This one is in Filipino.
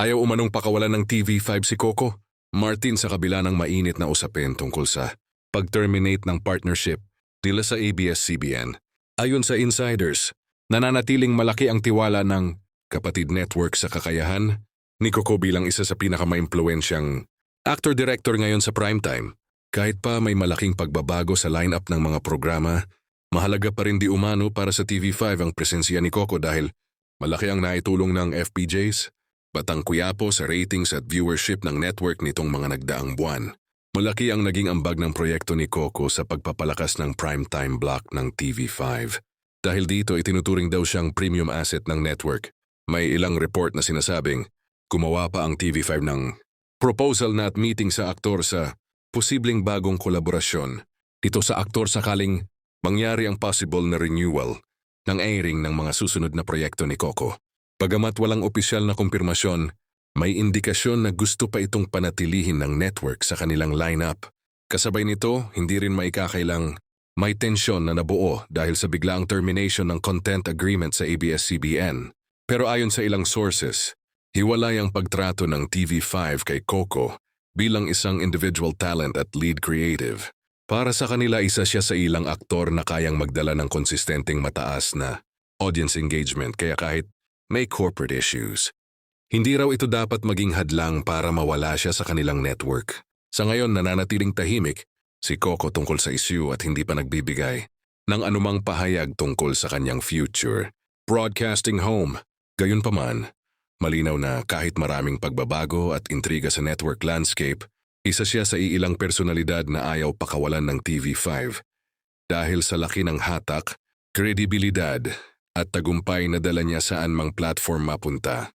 Ayaw umanong pakawalan ng TV5 si Coco. Martin sa kabila ng mainit na usapin tungkol sa pag-terminate ng partnership nila sa ABS-CBN. Ayon sa insiders, nananatiling malaki ang tiwala ng Kapatid Network sa kakayahan ni Coco bilang isa sa pinakamaimpluwensyang actor-director ngayon sa primetime. Kahit pa may malaking pagbabago sa lineup ng mga programa, mahalaga pa rin di umano para sa TV5 ang presensya ni Coco dahil malaki ang naitulong ng FPJs, Batang Quiapo sa ratings at viewership ng network nitong mga nagdaang buwan. Malaki ang naging ambag ng proyekto ni Coco sa pagpapalakas ng primetime block ng TV5. Dahil dito itinuturing daw siyang premium asset ng network. May ilang report na sinasabing gumawa pa ang TV5 ng proposal na at meeting sa aktor sa posibleng bagong kolaborasyon. Dito sa aktor sakaling mangyari ang possible na renewal ng airing ng mga susunod na proyekto ni Coco. Bagamat walang opisyal na kumpirmasyon, may indikasyon na gusto pa itong panatilihin ng network sa kanilang lineup. Kasabay nito, hindi rin maikakailang may tensyon na nabuo dahil sa biglaang termination ng content agreement sa ABS-CBN. Pero ayon sa ilang sources, hiwalay ang pagtrato ng TV5 kay Coco bilang isang individual talent at lead creative. Para sa kanila, isa siya sa ilang aktor na kayang magdala ng konsistenteng mataas na audience engagement kaya kahit may corporate issues, hindi raw ito dapat maging hadlang para mawala siya sa kanilang network. Sa ngayon, nananatiling tahimik si Coco tungkol sa issue at hindi pa nagbibigay ng anumang pahayag tungkol sa kanyang future broadcasting home. Gayunpaman, malinaw na kahit maraming pagbabago at intriga sa network landscape, isa siya sa iilang personalidad na ayaw pakawalan ng TV5 dahil sa laki ng hatak, kredibilidad at tagumpay na dala niya saan mang platform mapunta.